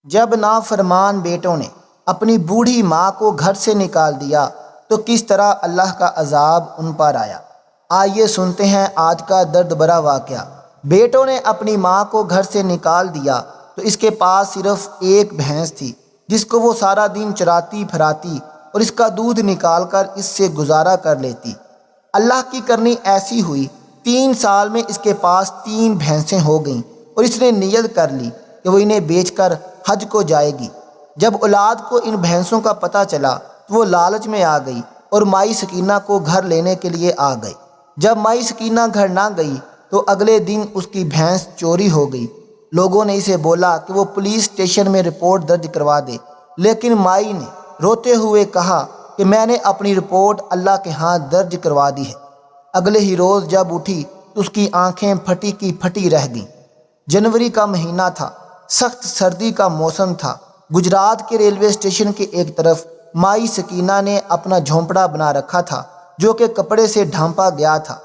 جب نافرمان بیٹوں نے اپنی بوڑھی ماں کو گھر سے نکال دیا تو کس طرح اللہ کا عذاب ان پر آیا۔ آئیے سنتے ہیں آج کا درد بھرا واقعہ۔ بیٹوں نے اپنی ماں کو گھر سے نکال دیا تو اس کے پاس صرف ایک بھینس تھی جس کو وہ سارا دن چراتی پھراتی اور اس کا دودھ نکال کر اس سے گزارا کر لیتی۔ اللہ کی کرنی ایسی ہوئی، 3 سال میں اس کے پاس 3 بھینسیں ہو گئیں اور اس نے نیت کر لی کہ وہ انہیں بیچ کر حج کو جائے گی۔ جب اولاد کو ان بھینسوں کا پتہ چلا تو وہ لالچ میں آ گئی اور مائی سکینہ کو گھر لینے کے لیے آ گئی۔ جب مائی سکینہ گھر نہ گئی تو اگلے دن اس کی بھینس چوری ہو گئی۔ لوگوں نے اسے بولا کہ وہ پولیس اسٹیشن میں رپورٹ درج کروا دے، لیکن مائی نے روتے ہوئے کہا کہ میں نے اپنی رپورٹ اللہ کے ہاں درج کروا دی ہے۔ اگلے ہی روز جب اٹھی تو اس کی آنکھیں پھٹی کی پھٹی رہ گئیں۔ جنوری کا مہینہ تھا، سخت سردی کا موسم تھا۔ گجرات کے ریلوے اسٹیشن کے ایک طرف مائی سکینہ نے اپنا جھونپڑا بنا رکھا تھا جو کہ کپڑے سے ڈھانپا گیا تھا۔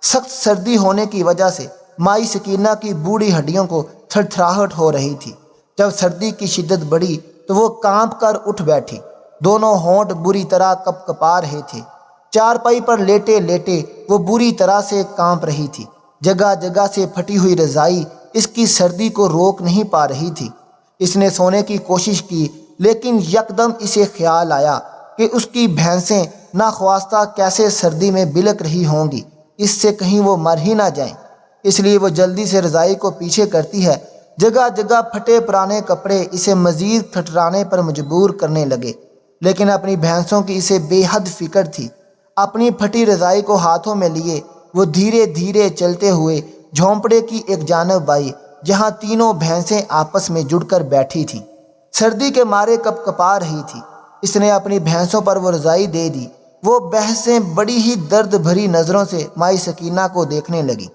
سخت سردی ہونے کی وجہ سے مائی سکینہ کی بوڑھی ہڈیوں کو تھر تھراہٹ ہو رہی تھی۔ جب سردی کی شدت بڑھی تو وہ کانپ کر اٹھ بیٹھی۔ دونوں ہونٹ بری طرح کپ کپا رہے تھے۔ چارپائی پر لیٹے لیٹے وہ بری طرح سے کانپ رہی تھی۔ جگہ جگہ سے پھٹی ہوئی رضائی اس کی سردی کو روک نہیں پا رہی تھی۔ اس نے سونے کی کوشش کی، لیکن یکدم اسے خیال آیا کہ اس کی بھینسیں ناخواستہ کیسے سردی میں بلک رہی ہوں گی، اس سے کہیں وہ مر ہی نہ جائیں۔ اس لیے وہ جلدی سے رضائی کو پیچھے کرتی ہے۔ جگہ جگہ پھٹے پرانے کپڑے اسے مزید ٹھٹرانے پر مجبور کرنے لگے، لیکن اپنی بھینسوں کی اسے بے حد فکر تھی۔ اپنی پھٹی رضائی کو ہاتھوں میں لیے وہ دھیرے دھیرے چلتے ہوئے جھونپڑے کی ایک جانب آئی جہاں تینوں بھینسیں آپس میں جڑ کر بیٹھی تھیں۔ سردی کے مارے کپ کپا رہی تھی۔ اس نے اپنی بھینسوں پر وہ رضائی دے دی۔ وہ بھینسیں بڑی ہی درد بھری نظروں سے مائی سکینہ کو دیکھنے لگی۔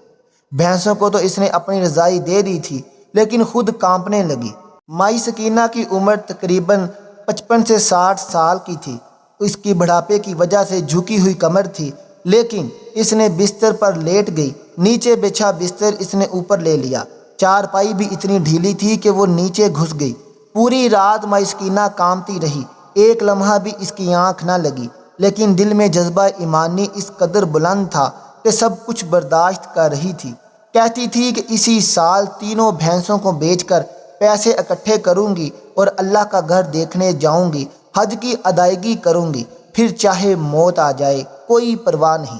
بھینسوں کو تو اس نے اپنی رضائی دے دی تھی، لیکن خود کانپنے لگی۔ مائی سکینہ کی عمر تقریباً 55 سے 60 سال کی تھی۔ اس کی بڑھاپے کی وجہ سے جھکی ہوئی کمر تھی، لیکن اس نے بستر پر لیٹ گئی۔ نیچے بچھا بستر اس نے اوپر لے لیا۔ چارپائی بھی اتنی ڈھیلی تھی کہ وہ نیچے گھس گئی۔ پوری رات مائی سکینہ کانپتی رہی۔ ایک لمحہ بھی اس کی آنکھ نہ لگی، لیکن دل میں جذبہ ایمانی اس قدر بلند تھا کہ سب کچھ برداشت کر رہی تھی۔ کہتی تھی کہ اسی سال تینوں بھینسوں کو بیچ کر پیسے اکٹھے کروں گی اور اللہ کا گھر دیکھنے جاؤں گی، حج کی ادائیگی کروں گی، پھر چاہے موت آ جائے کوئی پرواہ نہیں۔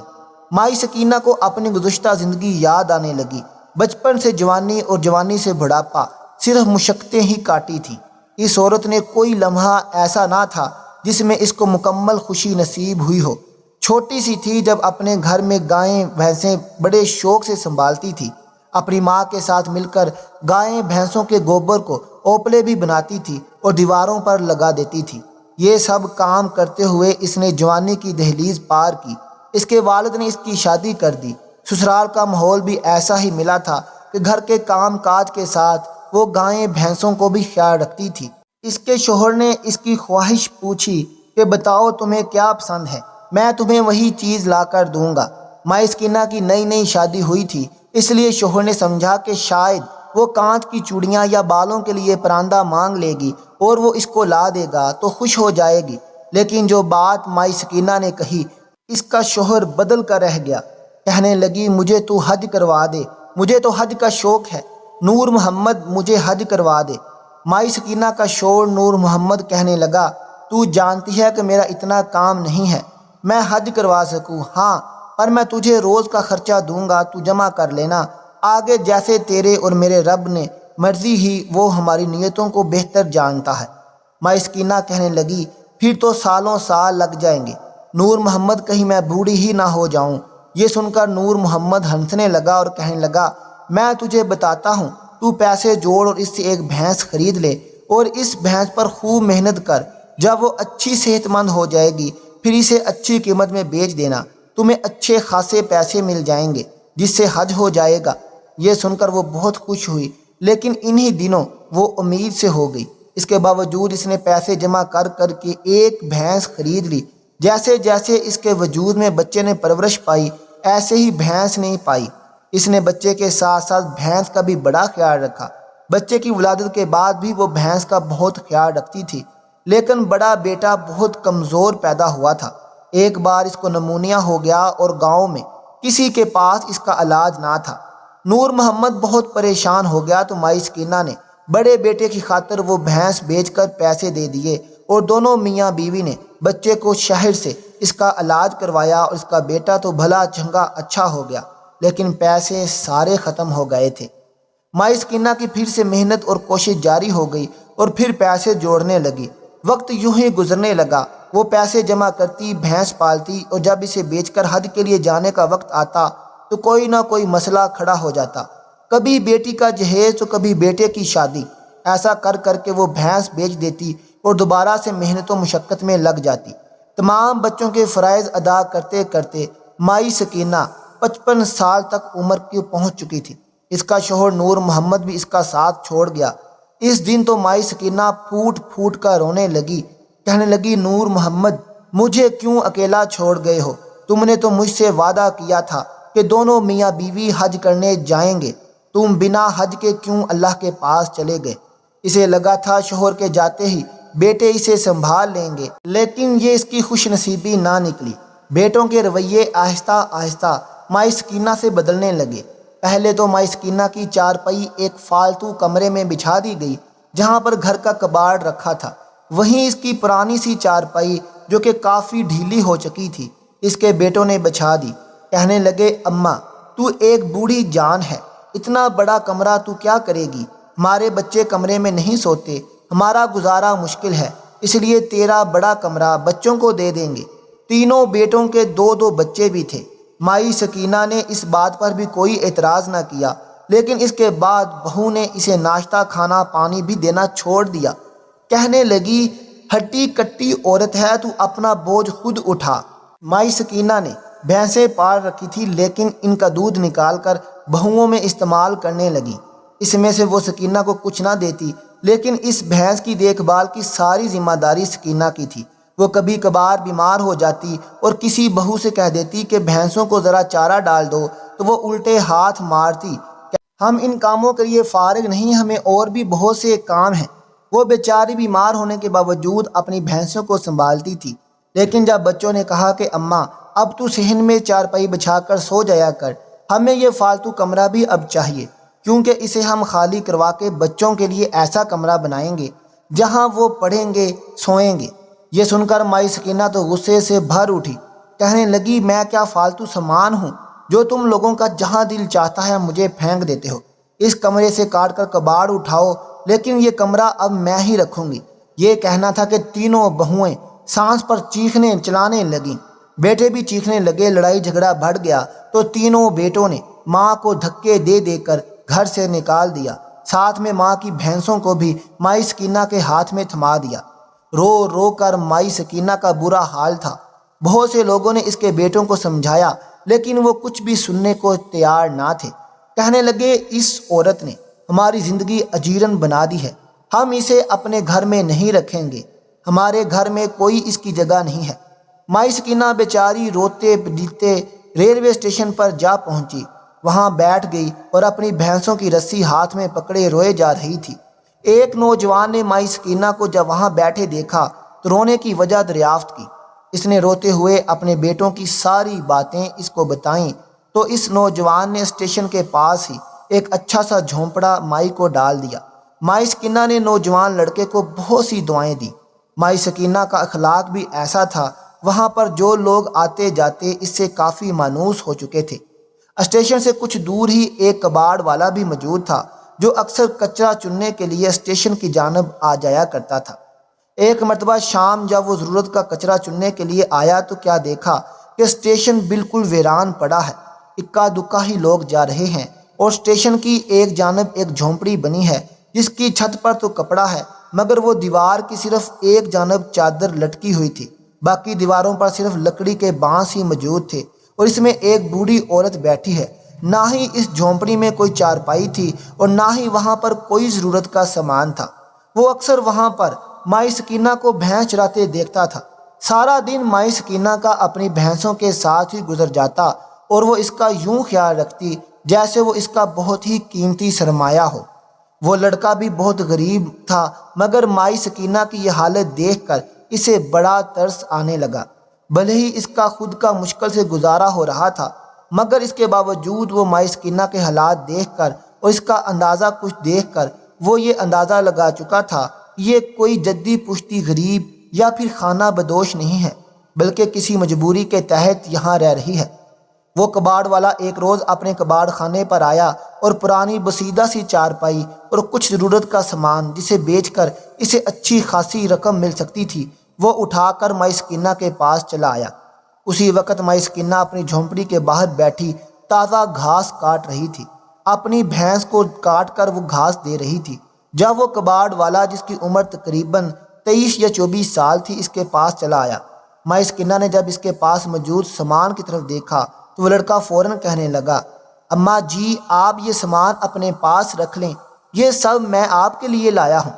مائی سکینہ کو اپنی گزشتہ زندگی یاد آنے لگی۔ بچپن سے جوانی اور جوانی سے بڑھاپا، صرف مشقتیں ہی کاٹی تھیں۔ اس عورت نے کوئی لمحہ ایسا نہ تھا جس میں اس کو مکمل خوشی نصیب ہوئی ہو۔ چھوٹی سی تھی جب اپنے گھر میں گائیں بھینسیں بڑے شوق سے سنبھالتی تھی۔ اپنی ماں کے ساتھ مل کر گائیں بھینسوں کے گوبر کو اوپلے بھی بناتی تھی اور دیواروں پر لگا دیتی تھی۔ یہ سب کام کرتے ہوئے اس نے جوانی کی دہلیز پار کی۔ اس کے والد نے اس کی شادی کر دی۔ سسرال کا ماحول بھی ایسا ہی ملا تھا کہ گھر کے کام کاج کے ساتھ وہ گائیں بھینسوں کو بھی خیال رکھتی تھی۔ اس کے شوہر نے اس کی خواہش پوچھی کہ بتاؤ تمہیں کیا پسند ہے، میں تمہیں وہی چیز لا کر دوں گا۔ مائی سکینہ کی نئی نئی شادی ہوئی تھی، اس لیے شوہر نے سمجھا کہ شاید وہ کانچ کی چوڑیاں یا بالوں کے لیے پراندہ مانگ لے گی اور وہ اس کو لا دے گا تو خوش ہو جائے گی۔ لیکن جو بات مائی سکینہ نے کہی، اس کا شوہر بدل کر رہ گیا۔ کہنے لگی مجھے تو حج کروا دے، مجھے تو حج کا شوق ہے، نور محمد مجھے حج کروا دے۔ مائی سکینہ کا شوہر نور محمد کہنے لگا تو جانتی ہے کہ میرا اتنا کام نہیں ہے، میں حج کروا سکوں، ہاں پر میں تجھے روز کا خرچہ دوں گا، تو جمع کر لینا، آگے جیسے تیرے اور میرے رب نے مرضی ہی، وہ ہماری نیتوں کو بہتر جانتا ہے۔ مائی سکینہ کہنے لگی پھر تو سالوں سال لگ جائیں گے، نور محمد کہیں میں بوڑھی ہی نہ ہو جاؤں۔ یہ سن کر نور محمد ہنسنے لگا اور کہنے لگا میں تجھے بتاتا ہوں، تو پیسے جوڑ اور اس سے ایک بھینس خرید لے اور اس بھینس پر خوب محنت کر۔ جب وہ اچھی صحت مند ہو جائے گی پھر اسے اچھی قیمت میں بیچ دینا، تمہیں اچھے خاصے پیسے مل جائیں گے جس سے حج ہو جائے گا۔ یہ سن کر وہ بہت خوش ہوئی، لیکن انہی دنوں وہ امید سے ہو گئی۔ اس کے باوجود اس نے پیسے جمع کر کر کے ایک بھینس خرید لی۔ جیسے جیسے اس کے وجود میں بچے نے پرورش پائی، ایسے ہی بھینس نے پائی۔ اس نے بچے کے ساتھ ساتھ بھینس کا بھی بڑا خیال رکھا۔ بچے کی ولادت کے بعد بھی وہ بھینس کا بہت خیال رکھتی تھی، لیکن بڑا بیٹا بہت کمزور پیدا ہوا تھا۔ ایک بار اس کو نمونیا ہو گیا اور گاؤں میں کسی کے پاس اس کا علاج نہ تھا۔ نور محمد بہت پریشان ہو گیا تو مائی سکینہ نے بڑے بیٹے کی خاطر وہ بھینس بیچ کر پیسے دے دیے اور دونوں میاں بیوی نے بچے کو شہر سے اس کا علاج کروایا اور اس کا بیٹا تو بھلا چنگا اچھا ہو گیا، لیکن پیسے سارے ختم ہو گئے تھے۔ مائی سکینہ کی پھر سے محنت اور کوشش جاری ہو گئی اور پھر پیسے جوڑنے لگی۔ وقت یوں ہی گزرنے لگا، وہ پیسے جمع کرتی، بھینس پالتی اور جب اسے بیچ کر حج کے لیے جانے کا وقت آتا تو کوئی نہ کوئی مسئلہ کھڑا ہو جاتا، کبھی بیٹی کا جہیز تو کبھی بیٹے کی شادی۔ ایسا کر کر کے وہ بھینس بیچ دیتی اور دوبارہ سے محنت و مشقت میں لگ جاتی۔ تمام بچوں کے فرائض ادا کرتے کرتے مائی سکینہ 55 سال تک عمر کی پہنچ چکی تھی۔ اس کا شوہر نور محمد بھی اس کا ساتھ چھوڑ گیا۔ اس دن تو مائی سکینہ پھوٹ پھوٹ کر رونے لگی، کہنے لگی، نور محمد مجھے کیوں اکیلا چھوڑ گئے ہو؟ تم نے تو مجھ سے وعدہ کیا تھا کہ دونوں میاں بیوی حج کرنے جائیں گے، تم بنا حج کے کیوں اللہ کے پاس چلے گئے؟ اسے لگا تھا شوہر کے جاتے ہی بیٹے اسے سنبھال لیں گے، لیکن یہ اس کی خوش نصیبی نہ نکلی۔ بیٹوں کے رویے آہستہ آہستہ مائی سکینہ سے بدلنے لگے۔ پہلے تو مائی سکینہ کی چارپائی ایک فالتو کمرے میں بچھا دی گئی جہاں پر گھر کا کباڑ رکھا تھا، وہیں اس کی پرانی سی چارپائی جو کہ کافی ڈھیلی ہو چکی تھی اس کے بیٹوں نے بچھا دی۔ کہنے لگے، اماں تو ایک بوڑھی جان ہے، اتنا بڑا کمرہ تو کیا کرے گی؟ ہمارے بچے کمرے میں نہیں سوتے، ہمارا گزارا مشکل ہے، اس لیے تیرا بڑا کمرہ بچوں کو دے دیں گے۔ تینوں بیٹوں کے دو دو بچے بھی تھے۔ مائی سکینہ نے اس بات پر بھی کوئی اعتراض نہ کیا، لیکن اس کے بعد بہو نے اسے ناشتہ کھانا پانی بھی دینا چھوڑ دیا۔ کہنے لگی، ہٹی کٹی عورت ہے، تو اپنا بوجھ خود اٹھا۔ مائی سکینہ نے بھینسیں پال رکھی تھی لیکن ان کا دودھ نکال کر بہوؤں میں استعمال کرنے لگی۔ اس میں سے وہ سکینہ کو کچھ نہ دیتی، لیکن اس بھینس کی دیکھ بھال کی ساری ذمہ داری سکینہ کی تھی۔ وہ کبھی کبھار بیمار ہو جاتی اور کسی بہو سے کہہ دیتی کہ بھینسوں کو ذرا چارہ ڈال دو تو وہ الٹے ہاتھ مارتی، ہم ان کاموں کے لیے فارغ نہیں، ہمیں اور بھی بہت سے کام ہیں۔ وہ بیچاری بیمار ہونے کے باوجود اپنی بھینسوں کو سنبھالتی تھی، لیکن جب بچوں نے کہا کہ اماں اب تو صحن میں چارپائی بچھا کر سو جایا کر، ہمیں یہ فالتو کمرہ بھی اب چاہیے، کیونکہ اسے ہم خالی کروا کے بچوں کے لیے ایسا کمرہ بنائیں گے جہاں وہ پڑھیں گے، سوئیں گے۔ یہ سن کر مائی سکینہ تو غصے سے بھر اٹھی، کہنے لگی، میں کیا فالتو سامان ہوں جو تم لوگوں کا جہاں دل چاہتا ہے مجھے پھینک دیتے ہو؟ اس کمرے سے کاٹ کر کباڑ اٹھاؤ، لیکن یہ کمرہ اب میں ہی رکھوں گی۔ یہ کہنا تھا کہ تینوں بہوئیں سانس پر چیخنے چلانے لگیں، بیٹے بھی چیخنے لگے۔ لڑائی جھگڑا بڑھ گیا تو تینوں بیٹوں نے ماں کو دھکے دے دے کر گھر سے نکال دیا، ساتھ میں ماں کی بھینسوں کو بھی مائی سکینہ کے ہاتھ میں تھما دیا۔ رو رو کر مائی سکینہ کا برا حال تھا۔ بہت سے لوگوں نے اس کے بیٹوں کو سمجھایا لیکن وہ کچھ بھی سننے کو تیار نہ تھے۔ کہنے لگے، اس عورت نے ہماری زندگی اجیرن بنا دی ہے، ہم اسے اپنے گھر میں نہیں رکھیں گے، ہمارے گھر میں کوئی اس کی جگہ نہیں ہے۔ مائی سکینہ بیچاری روتے پلیتے ریلوے اسٹیشن پر جا پہنچی، وہاں بیٹھ گئی اور اپنی بھینسوں کی رسی ہاتھ میں پکڑے روئے جا رہی تھی۔ ایک نوجوان نے مائی سکینہ کو جب وہاں بیٹھے دیکھا تو رونے کی وجہ دریافت کی۔ اس نے روتے ہوئے اپنے بیٹوں کی ساری باتیں اس کو بتائیں تو اس نوجوان نے اسٹیشن کے پاس ہی ایک اچھا سا جھونپڑا مائی کو ڈال دیا۔ مائی سکینہ نے نوجوان لڑکے کو بہت سی دعائیں دی۔ مائی سکینہ کا اخلاق بھی ایسا تھا، وہاں پر جو لوگ آتے جاتے اس سے کافی مانوس ہو چکے تھے۔ اسٹیشن سے کچھ دور ہی ایک کباڑ والا بھی موجود تھا جو اکثر کچرا چننے کے لیے اسٹیشن کی جانب آ جایا کرتا تھا۔ ایک مرتبہ شام جب وہ ضرورت کا کچرا چننے کے لیے آیا تو کیا دیکھا کہ اسٹیشن بالکل ویران پڑا ہے، اکا دکا ہی لوگ جا رہے ہیں اور اسٹیشن کی ایک جانب ایک جھونپڑی بنی ہے جس کی چھت پر تو کپڑا ہے مگر وہ دیوار کی صرف ایک جانب چادر لٹکی ہوئی تھی، باقی دیواروں پر صرف لکڑی کے بانس ہی موجود تھے اور اس میں ایک بوڑھی عورت بیٹھی ہے۔ نہ ہی اس جھونپڑی میں کوئی چارپائی تھی اور نہ ہی وہاں پر کوئی ضرورت کا سامان تھا۔ وہ اکثر وہاں پر مائی سکینہ کو بھینس چراتے دیکھتا تھا۔ سارا دن مائی سکینہ کا اپنی بھینسوں کے ساتھ ہی گزر جاتا اور وہ اس کا یوں خیال رکھتی جیسے وہ اس کا بہت ہی قیمتی سرمایہ ہو۔ وہ لڑکا بھی بہت غریب تھا، مگر مائی سکینہ کی یہ حالت دیکھ کر اسے بڑا ترس آنے لگا۔ بھلے ہی اس کا خود کا مشکل سے گزارا ہو رہا تھا، مگر اس کے باوجود وہ مائی سکینہ کے حالات دیکھ کر اور اس کا اندازہ کچھ دیکھ کر وہ یہ اندازہ لگا چکا تھا یہ کوئی جدی پشتی غریب یا پھر خانہ بدوش نہیں ہے، بلکہ کسی مجبوری کے تحت یہاں رہ رہی ہے۔ وہ کباڑ والا ایک روز اپنے کباڑ خانے پر آیا اور پرانی بسیدہ سی چارپائی اور کچھ ضرورت کا سامان جسے بیچ کر اسے اچھی خاصی رقم مل سکتی تھی وہ اٹھا کر مائی سکینہ کے پاس چلا آیا۔ اسی وقت مائی سکینہ اپنی جھونپڑی کے باہر بیٹھی تازہ گھاس کاٹ رہی تھی، اپنی بھینس کو کاٹ کر وہ گھاس دے رہی تھی، جب وہ کباڑ والا جس کی عمر تقریباً 23 یا 24 سال تھی اس کے پاس چلا آیا۔ مائی سکینہ نے جب اس کے پاس موجود سامان کی طرف دیکھا تو وہ لڑکا فوراً کہنے لگا، اماں جی آپ یہ سامان اپنے پاس رکھ لیں، یہ سب میں آپ کے لیے لایا ہوں۔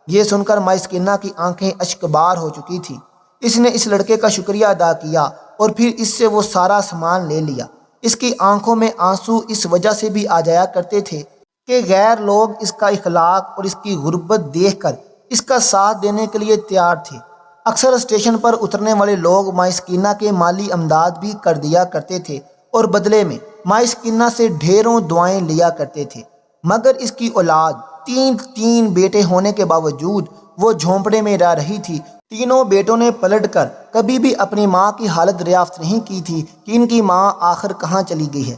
یہ سن کر مائی سکینہ کی آنکھیں اشکبار ہو چکی تھیں۔ اس نے اس لڑکے کا شکریہ ادا کیا اور پھر اس سے وہ سارا سامان لے لیا۔ اس کی آنکھوں میں آنسو اس وجہ سے بھی آ جایا کرتے تھے کہ غیر لوگ اس کا اخلاق اور اس کی غربت دیکھ کر اس کا ساتھ دینے کے لیے تیار تھے۔ اکثر اسٹیشن پر اترنے والے لوگ مائی سکینہ کے مالی امداد بھی کر دیا کرتے تھے اور بدلے میں مائی سکینہ سے ڈھیروں دعائیں لیا کرتے تھے، مگر اس کی اولاد تین بیٹے ہونے کے باوجود وہ جھونپڑے میں رہ رہی تھی۔ تینوں بیٹوں نے پلٹ کر کبھی بھی اپنی ماں کی حالت دریافت نہیں کی تھی کہ ان کی ماں آخر کہاں چلی گئی ہے۔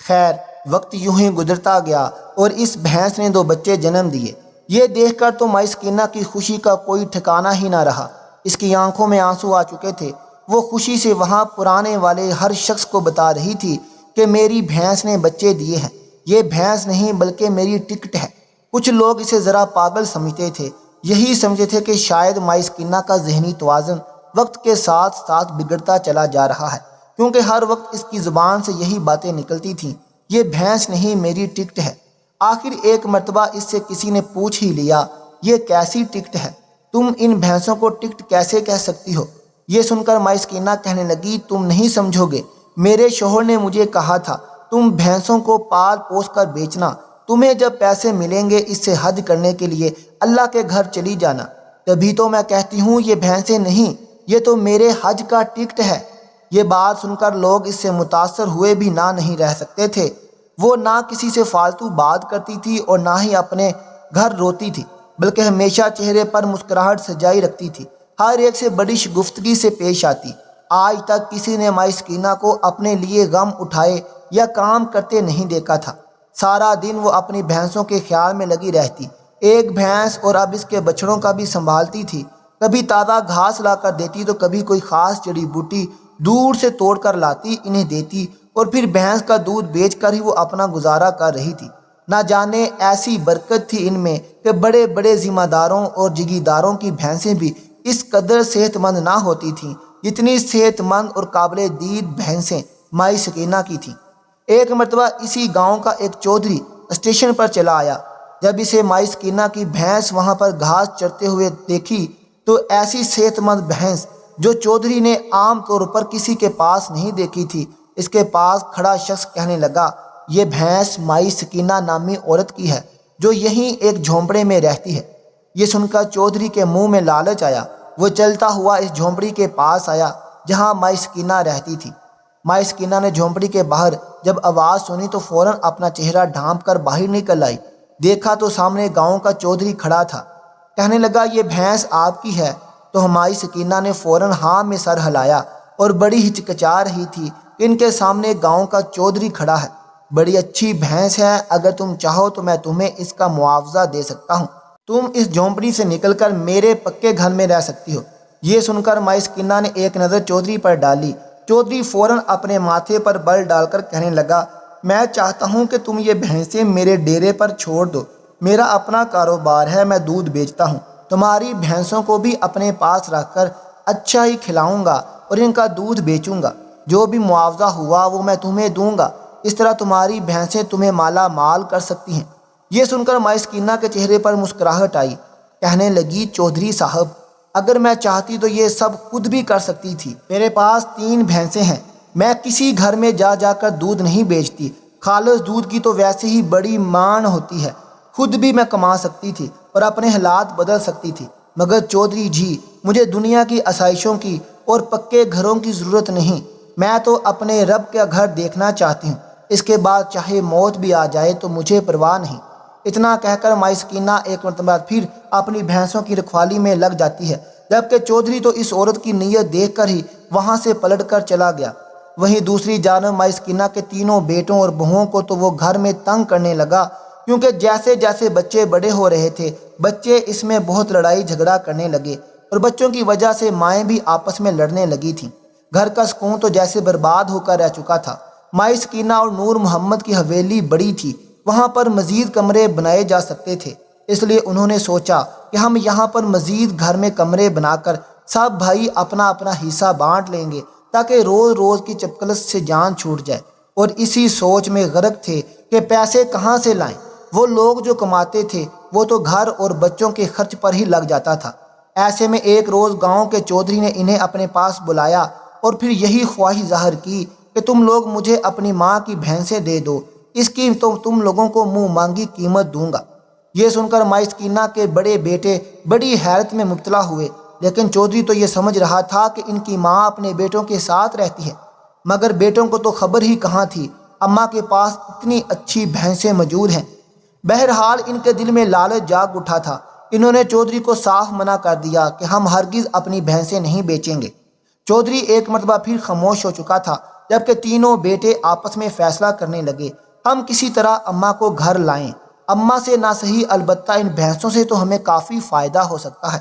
خیر وقت یوں ہی گزرتا گیا اور اس بھینس نے 2 بچے جنم دیے۔ یہ دیکھ کر تو مائی سکینہ کی خوشی کا کوئی ٹھکانہ ہی نہ رہا۔ اس کی آنکھوں میں آنسو آ چکے تھے۔ وہ خوشی سے وہاں پرانے والے ہر شخص کو بتا رہی تھی کہ میری بھینس نے بچے دیے ہیں، یہ بھینس نہیں بلکہ میری ٹکٹ ہے۔ کچھ لوگ اسے ذرا پاگل سمجھتے تھے، یہی سمجھتے تھے کہ شاید مائی سکینہ کا ذہنی توازن وقت کے ساتھ ساتھ بگڑتا چلا جا رہا ہے، کیونکہ ہر وقت اس کی زبان سے یہی باتیں نکلتی تھیں، یہ بھینس نہیں میری ٹکٹ ہے۔ آخر ایک مرتبہ اس سے کسی نے پوچھ ہی لیا، یہ کیسی ٹکٹ ہے؟ تم ان بھینسوں کو ٹکٹ کیسے کہہ سکتی ہو؟ یہ سن کر مائی سکینہ کہنے لگی، تم نہیں سمجھو گے، میرے شوہر نے مجھے کہا تھا تم بھینسوں کو پال پوس کر بیچنا، تمہیں جب پیسے ملیں گے اس سے حج کرنے کے لیے اللہ کے گھر چلی جانا۔ تبھی تو میں کہتی ہوں یہ بھینسیں نہیں، یہ تو میرے حج کا ٹکٹ ہے۔ یہ بات سن کر لوگ اس سے متاثر ہوئے بھی نہ نہیں رہ سکتے تھے۔ وہ نہ کسی سے فالتو بات کرتی تھی اور نہ ہی اپنے گھر روتی تھی، بلکہ ہمیشہ چہرے پر مسکراہٹ سجائی رکھتی تھی، ہر ایک سے بڑی شگفتگی سے پیش آتی۔ آج تک کسی نے مائی سکینہ کو اپنے لیے غم اٹھائے یا کام کرتے نہیں دیکھا تھا۔ سارا دن وہ اپنی بھینسوں کے خیال میں لگی رہتی، ایک بھینس اور اب اس کے بچڑوں کا بھی سنبھالتی تھی۔ کبھی تازہ گھاس لا کر دیتی تو کبھی کوئی خاص جڑی بوٹی دور سے توڑ کر لاتی انہیں دیتی، اور پھر بھینس کا دودھ بیچ کر ہی وہ اپنا گزارا کر رہی تھی۔ نہ جانے ایسی برکت تھی ان میں کہ بڑے بڑے ذمہ داروں اور جگیرداروں کی بھینسیں بھی اس قدر صحت مند نہ ہوتی تھیں جتنی صحت مند اور قابل دید بھینسیں مائی سکینہ کی تھیں۔ ایک مرتبہ اسی گاؤں کا ایک چودھری اسٹیشن پر چلا آیا۔ جب اسے مائی سکینہ کی بھینس وہاں پر گھاس چرتے ہوئے دیکھی تو ایسی صحت مند بھینس جو چودھری نے عام طور پر کسی کے پاس نہیں دیکھی تھی، اس کے پاس کھڑا شخص کہنے لگا، یہ بھینس مائی سکینہ نامی عورت کی ہے جو یہیں ایک جھونپڑے میں رہتی ہے۔ یہ سن کر چودھری کے منہ میں لالچ آیا، وہ چلتا ہوا اس جھونپڑی کے پاس آیا جہاں مائی سکینہ رہتی تھی۔ مائی سکینہ نے جھونپڑی کے باہر جب آواز سنی تو فوراً اپنا چہرہ ڈھانپ کر باہر نکل آئی۔ دیکھا تو سامنے گاؤں کا چودھری کھڑا تھا۔ کہنے لگا، یہ بھینس آپ کی ہے؟ تو مائی سکینہ نے فوراً ہاں میں سر ہلایا اور بڑی ہچکچا رہی تھی کہ ان کے سامنے گاؤں کا چودھری کھڑا ہے۔ بڑی اچھی بھینس ہے، اگر تم چاہو تو میں تمہیں اس کا معاوضہ دے سکتا ہوں، تم اس جھونپڑی سے نکل کر میرے پکے گھر میں رہ سکتی ہو۔ یہ سن کر مائی سکینہ نے ایک نظر چودھری پر ڈالی۔ چودھری فوراً اپنے ماتھے پر بل ڈال کر کہنے لگا، میں چاہتا ہوں کہ تم یہ بھینسیں میرے ڈیرے پر چھوڑ دو، میرا اپنا کاروبار ہے، میں دودھ بیچتا ہوں، تمہاری بھینسوں کو بھی اپنے پاس رکھ کر اچھا ہی کھلاؤں گا اور ان کا دودھ بیچوں گا، جو بھی معاوضہ ہوا وہ میں تمہیں دوں گا، اس طرح تمہاری بھینسیں تمہیں مالا مال کر سکتی ہیں۔ یہ سن کر مائی سکینہ کے چہرے پر مسکراہٹ آئی، کہنے لگی، چودھری صاحب اگر میں چاہتی تو یہ سب خود بھی کر سکتی تھی، میرے پاس 3 بھینسیں ہیں، میں کسی گھر میں جا کر دودھ نہیں بیچتی، خالص دودھ کی تو ویسے ہی بڑی مان ہوتی ہے، خود بھی میں کما سکتی تھی اور اپنے حالات بدل سکتی تھی، مگر چودھری جی مجھے دنیا کی آسائشوں کی اور پکے گھروں کی ضرورت نہیں، میں تو اپنے رب کا گھر دیکھنا چاہتی ہوں، اس کے بعد چاہے موت بھی آ جائے تو مجھے پرواہ نہیں۔ اتنا کہہ کر مائی سکینہ ایک مرتبہ پھر اپنی بھینسوں کی رکھوالی میں لگ جاتی ہے، جبکہ چودھری تو اس عورت کی نیت دیکھ کر ہی وہاں سے پلٹ کر چلا گیا۔ وہیں دوسری جانب مائی سکینہ کے تینوں بیٹوں اور بہوؤں کو تو وہ گھر میں تنگ کرنے لگا، کیونکہ جیسے جیسے بچے بڑے ہو رہے تھے بچے اس میں بہت لڑائی جھگڑا کرنے لگے، اور بچوں کی وجہ سے مائیں بھی آپس میں لڑنے لگی تھیں۔ گھر کا سکون تو جیسے برباد ہو کر رہ چکا تھا۔ مائی سکینہ اور نور محمد کی حویلی بڑی تھی، وہاں پر مزید کمرے بنائے جا سکتے تھے، اس لیے انہوں نے سوچا کہ ہم یہاں پر مزید گھر میں کمرے بنا کر سب بھائی اپنا اپنا حصہ بانٹ لیں گے، تاکہ روز روز کی چپکلس سے جان چھوٹ جائے۔ اور اسی سوچ میں غرق تھے کہ پیسے کہاں سے لائیں، وہ لوگ جو کماتے تھے وہ تو گھر اور بچوں کے خرچ پر ہی لگ جاتا تھا۔ ایسے میں ایک روز گاؤں کے چودھری نے انہیں اپنے پاس بلایا اور پھر یہی خواہش ظاہر کی کہ تم لوگ مجھے اپنی ماں کی بھینسیں دے دو، اس کی تو تم لوگوں کو منہ مانگی قیمت دوں گا۔ یہ سن کر مائی سکینہ کے بڑے بیٹے بڑی حیرت میں مبتلا ہوئے، لیکن چودھری تو یہ سمجھ رہا تھا کہ ان کی ماں اپنے بیٹوں کے ساتھ رہتی ہے، مگر بیٹوں کو تو خبر ہی کہاں تھی اماں کے پاس اتنی اچھی بھینسیں موجود ہیں۔ بہرحال ان کے دل میں لالچ جاگ اٹھا تھا، انہوں نے چودھری کو صاف منع کر دیا کہ ہم ہرگز اپنی بھینسیں نہیں بیچیں گے۔ چودھری ایک مرتبہ پھر خاموش ہو چکا تھا، جبکہ تینوں بیٹے آپس میں فیصلہ کرنے لگے، ہم کسی طرح اماں کو گھر لائیں، اماں سے نہ صحیح البتہ ان بھینسوں سے تو ہمیں کافی فائدہ ہو سکتا ہے۔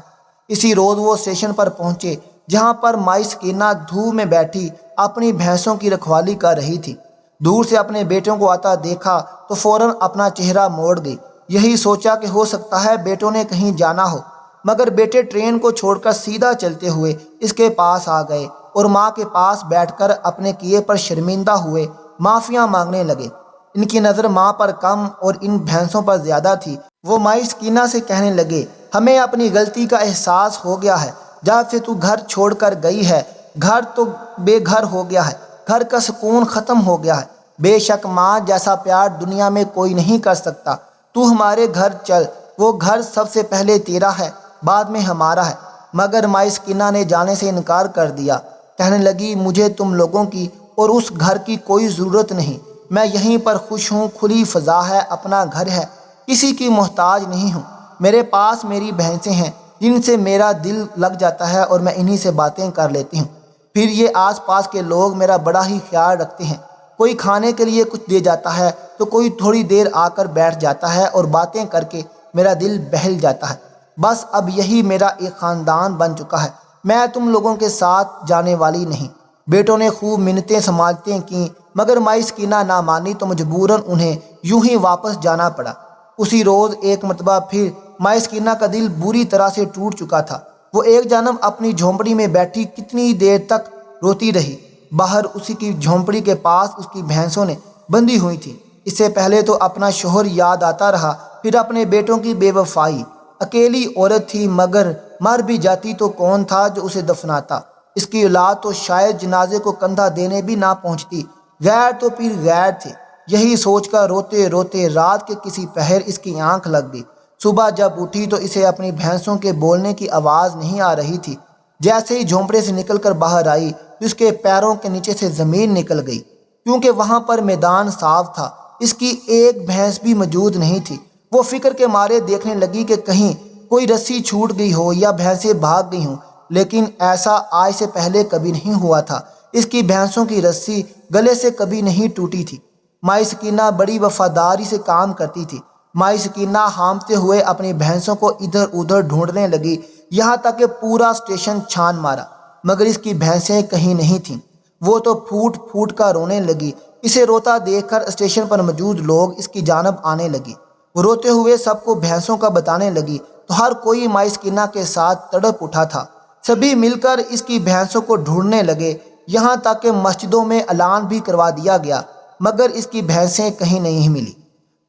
اسی روز وہ اسٹیشن پر پہنچے جہاں پر مائی سکینہ دھوپ میں بیٹھی اپنی بھینسوں کی رکھوالی کر رہی تھی۔ دور سے اپنے بیٹوں کو آتا دیکھا تو فوراً اپنا چہرہ موڑ گئی، یہی سوچا کہ ہو سکتا ہے بیٹوں نے کہیں جانا ہو، مگر بیٹے ٹرین کو چھوڑ کر سیدھا چلتے ہوئے اس کے پاس آ گئے اور ماں کے پاس بیٹھ کر اپنے کیے پر شرمندہ ہوئے معافیاں مانگنے لگے۔ ان کی نظر ماں پر کم اور ان بھینسوں پر زیادہ تھی۔ وہ مائی سکینہ سے کہنے لگے، ہمیں اپنی غلطی کا احساس ہو گیا ہے، جب سے تو گھر چھوڑ کر گئی ہے گھر تو بے گھر ہو گیا ہے، گھر کا سکون ختم ہو گیا ہے۔ بے شک ماں جیسا پیار دنیا میں کوئی نہیں کر سکتا، تو ہمارے گھر چل، وہ گھر سب سے پہلے تیرا ہے بعد میں ہمارا ہے۔ مگر مائی سکینہ نے جانے سے انکار کر دیا، کہنے لگی مجھے تم لوگوں کی اور اس گھر کی کوئی ضرورت نہیں، میں یہیں پر خوش ہوں، کھلی فضا ہے، اپنا گھر ہے، کسی کی محتاج نہیں ہوں، میرے پاس میری بھینسیں ہیں جن سے میرا دل لگ جاتا ہے اور میں انہی سے باتیں کر لیتی ہوں۔ پھر یہ آس پاس کے لوگ میرا بڑا ہی خیال رکھتے ہیں، کوئی کھانے کے لیے کچھ دے جاتا ہے تو کوئی تھوڑی دیر آ کر بیٹھ جاتا ہے اور باتیں کر کے میرا دل بہل جاتا ہے۔ بس اب یہی میرا ایک خاندان بن چکا ہے، میں تم لوگوں کے ساتھ جانے والی نہیں۔ بیٹوں نے خوب منتیں سماجتیں کیں، مگر مائی سکینہ نہ مانی تو مجبوراً انہیں یوں ہی واپس جانا پڑا۔ اسی روز ایک مرتبہ پھر مائی سکینہ کا دل بری طرح سے ٹوٹ چکا تھا۔ وہ ایک جانب اپنی جھونپڑی میں بیٹھی کتنی دیر تک روتی رہی، باہر اسی کی جھونپڑی کے پاس اس کی بھینسوں نے بندھی ہوئی تھی۔ اس سے پہلے تو اپنا شوہر یاد آتا رہا، پھر اپنے بیٹوں کی بے وفائی۔ اکیلی عورت تھی، مگر مر بھی جاتی تو کون تھا جو اسے دفناتا؟ اس کی اولاد تو شاید جنازے کو کندھا دینے بھی نہ پہنچتی، غیر تو پھر غیر تھے۔ یہی سوچ کر روتے روتے رات کے کسی پہر اس کی آنکھ لگ گئی۔ صبح جب اٹھی تو اسے اپنی بھینسوں کے بولنے کی آواز نہیں آ رہی تھی۔ جیسے ہی جھونپڑے سے نکل کر باہر آئی تو اس کے پیروں کے نیچے سے زمین نکل گئی، کیونکہ وہاں پر میدان صاف تھا، اس کی ایک بھینس بھی موجود نہیں تھی۔ وہ فکر کے مارے دیکھنے لگی کہ کہیں کوئی رسی چھوٹ گئی ہو یا بھینسیں بھاگ گئی ہوں، لیکن ایسا آج سے پہلے کبھی نہیں ہوا تھا۔ اس کی بھینسوں کی رسی گلے سے کبھی نہیں ٹوٹی تھی۔ مائی سکینہ بڑی وفاداری سے کام کرتی تھی۔ مائی سکینہ ہانپتے ہوئے اپنی بھینسوں کو ادھر ادھر ڈھونڈنے لگی، یہاں تک کہ پورا اسٹیشن چھان مارا، مگر اس کی بھینسیں کہیں نہیں تھیں۔ وہ تو پھوٹ پھوٹ کر رونے لگی۔ اسے روتا دیکھ کر اسٹیشن پر موجود لوگ اس کی جانب آنے لگے۔ وہ روتے ہوئے سب کو بھینسوں کا بتانے لگی تو ہر کوئی مائی سکینہ کے ساتھ تڑپ اٹھا تھا۔ سبھی مل کر اس کی بھینسوں کو ڈھونڈنے لگے، یہاں تک کہ مسجدوں میں اعلان بھی کروا دیا گیا، مگر اس کی بھینسیں کہیں نہیں ملی۔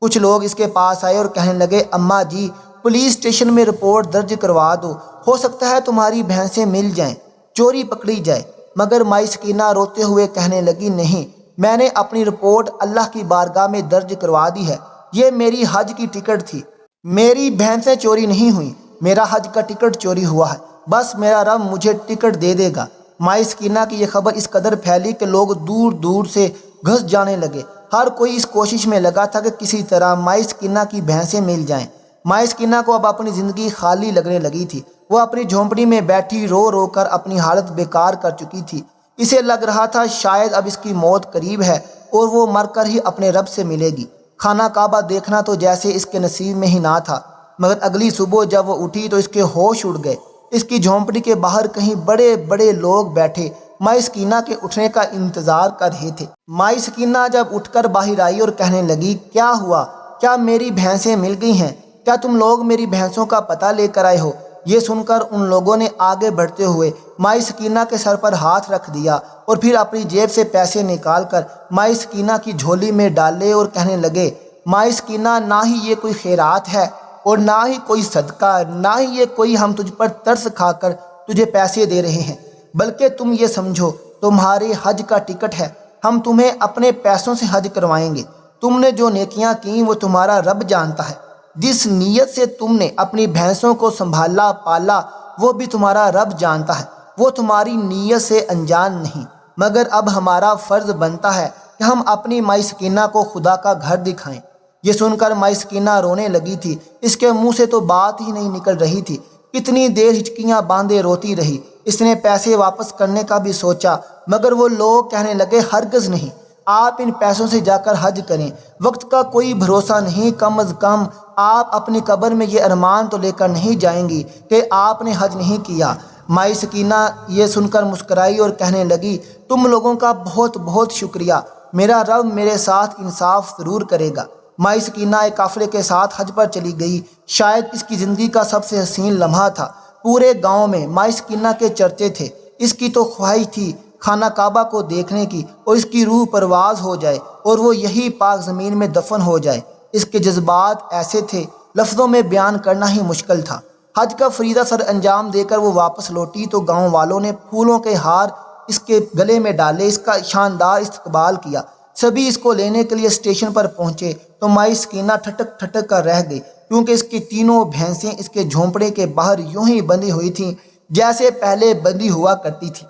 کچھ لوگ اس کے پاس آئے اور کہنے لگے، اماں جی پولیس اسٹیشن میں رپورٹ درج کروا دو، ہو سکتا ہے تمہاری بھینسیں مل جائیں، چوری پکڑی جائے۔ مگر مائی سکینہ روتے ہوئے کہنے لگی، نہیں، میں نے اپنی رپورٹ اللہ کی بارگاہ میں درج کروا دی ہے، یہ میری حج کی ٹکٹ تھی، میری بھینسیں چوری نہیں ہوئیں، میرا حج کا ٹکٹ چوری ہوا ہے، بس میرا رب مجھے ٹکٹ دے دے گا۔ مائی سکینہ کی یہ خبر اس قدر پھیلی کہ لوگ دور دور سے گھس جانے لگے۔ ہر کوئی اس کوشش میں لگا تھا کہ کسی طرح مائی سکینہ کی بھینسیں مل جائیں۔ مائی سکینہ کو اب اپنی زندگی خالی لگنے لگی تھی۔ وہ اپنی جھونپڑی میں بیٹھی رو رو کر اپنی حالت بیکار کر چکی تھی۔ اسے لگ رہا تھا شاید اب اس کی موت قریب ہے اور وہ مر کر ہی اپنے رب سے ملے گی۔ خانہ کعبہ دیکھنا تو جیسے اس کے نصیب میں ہی نہ تھا، مگر اگلی صبح جب وہ اٹھی تو اس کے ہوش اڑ گئے۔ اس کی جھونپڑی کے باہر کہیں بڑے بڑے لوگ بیٹھے مائی سکینہ کے اٹھنے کا انتظار کر رہے تھے۔ مائی سکینہ جب اٹھ کر باہر آئی اور کہنے لگی، کیا ہوا؟ کیا میری بھینسیں مل گئی ہیں؟ کیا تم لوگ میری بھینسوں کا پتہ لے کر آئے ہو؟ یہ سن کر ان لوگوں نے آگے بڑھتے ہوئے مائی سکینہ کے سر پر ہاتھ رکھ دیا اور پھر اپنی جیب سے پیسے نکال کر مائی سکینہ کی جھولی میں ڈالے اور کہنے لگے، مائی سکینہ، نہ ہی یہ کوئی خیرات ہے اور نہ ہی کوئی صدقہ، نہ ہی یہ کوئی ہم تجھ پر ترس کھا کر تجھے پیسے دے رہے ہیں، بلکہ تم یہ سمجھو تمہارے حج کا ٹکٹ ہے۔ ہم تمہیں اپنے پیسوں سے حج کروائیں گے۔ تم نے جو نیکیاں کیں وہ تمہارا رب جانتا ہے۔ جس نیت سے تم نے اپنی بھینسوں کو سنبھالا پالا وہ بھی تمہارا رب جانتا ہے۔ وہ تمہاری نیت سے انجان نہیں، مگر اب ہمارا فرض بنتا ہے کہ ہم اپنی مائی سکینہ کو خدا کا گھر دکھائیں۔ یہ سن کر مائی سکینہ رونے لگی تھی۔ اس کے منہ سے تو بات ہی نہیں نکل رہی تھی۔ کتنی دیر ہچکیاں باندھے روتی رہی۔ اس نے پیسے واپس کرنے کا بھی سوچا، مگر وہ لوگ کہنے لگے، ہرگز نہیں، آپ ان پیسوں سے جا کر حج کریں۔ وقت کا کوئی بھروسہ نہیں، کم از کم آپ اپنی قبر میں یہ ارمان تو لے کر نہیں جائیں گی کہ آپ نے حج نہیں کیا۔ مائی سکینہ یہ سن کر مسکرائی اور کہنے لگی، تم لوگوں کا بہت بہت شکریہ، میرا رب میرے ساتھ انصاف ضرور کرے گا۔ مائی سکینہ ایک قافلے کے ساتھ حج پر چلی گئی۔ شاید اس کی زندگی کا سب سے حسین لمحہ تھا۔ پورے گاؤں میں مائی سکینہ کے چرچے تھے۔ اس کی تو خواہش تھی خانہ کعبہ کو دیکھنے کی اور اس کی روح پرواز ہو جائے اور وہ یہی پاک زمین میں دفن ہو جائے۔ اس کے جذبات ایسے تھے، لفظوں میں بیان کرنا ہی مشکل تھا۔ حج کا فریضہ سر انجام دے کر وہ واپس لوٹی تو گاؤں والوں نے پھولوں کے ہار اس کے گلے میں ڈالے، اس کا شاندار استقبال کیا۔ سبھی اس کو لینے کے لیے اسٹیشن پر پہنچے تو مائی سکینہ ٹھٹک ٹھٹک کر رہ گئی، کیونکہ اس کی تینوں بھینسیں اس کے جھونپڑے کے باہر یوں ہی بندھی ہوئی تھیں جیسے پہلے بندھی ہوا کرتی تھی۔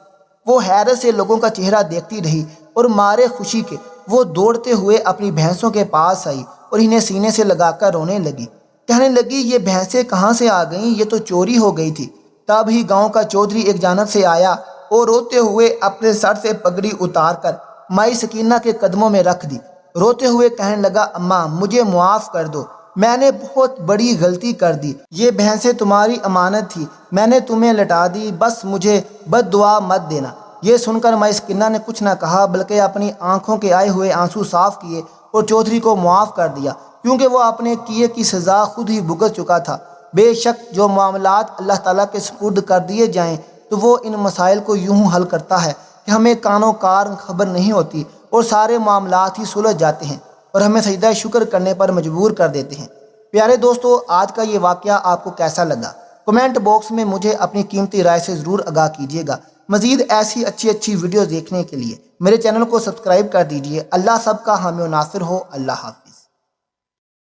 وہ حیرت سے لوگوں کا چہرہ دیکھتی رہی اور مارے خوشی کے وہ دوڑتے ہوئے اپنی بھینسوں کے پاس آئی اور انہیں سینے سے لگا کر رونے لگی۔ کہنے لگی، یہ بھینسیں کہاں سے آ گئیں؟ یہ تو چوری ہو گئی تھی۔ تب ہی گاؤں کا چودھری ایک جانب سے آیا اور روتے ہوئے اپنے سر سے پگڑی اتار کر مائی سکینہ کے قدموں میں رکھ دی۔ روتے ہوئے کہنے لگا، اماں مجھے معاف کر دو، میں نے بہت بڑی غلطی کر دی۔ یہ بھینسیں تمہاری امانت تھی، میں نے تمہیں لٹا دی، بس مجھے بد دعا مت دینا۔ یہ سن کر مائی سکینہ نے کچھ نہ کہا، بلکہ اپنی آنکھوں کے آئے ہوئے آنسو صاف کیے اور چودھری کو معاف کر دیا، کیونکہ وہ اپنے کیے کی سزا خود ہی بھگت چکا تھا۔ بے شک جو معاملات اللہ تعالیٰ کے سپرد کر دیے جائیں تو وہ ان مسائل کو یوں حل کرتا ہے کہ ہمیں کانوں کار خبر نہیں ہوتی اور سارے معاملات ہی سلجھ جاتے ہیں اور ہمیں سجدہ شکر کرنے پر مجبور کر دیتے ہیں۔ پیارے دوستو، آج کا یہ واقعہ آپ کو کیسا لگا؟ کمنٹ باکس میں مجھے اپنی قیمتی رائے سے ضرور آگاہ کیجیے گا۔ مزید ایسی اچھی ویڈیوز دیکھنے کے لیے میرے چینل کو سبسکرائب کر دیجیے۔ اللہ سب کا حامی و ناصر ہو۔ اللہ حافظ۔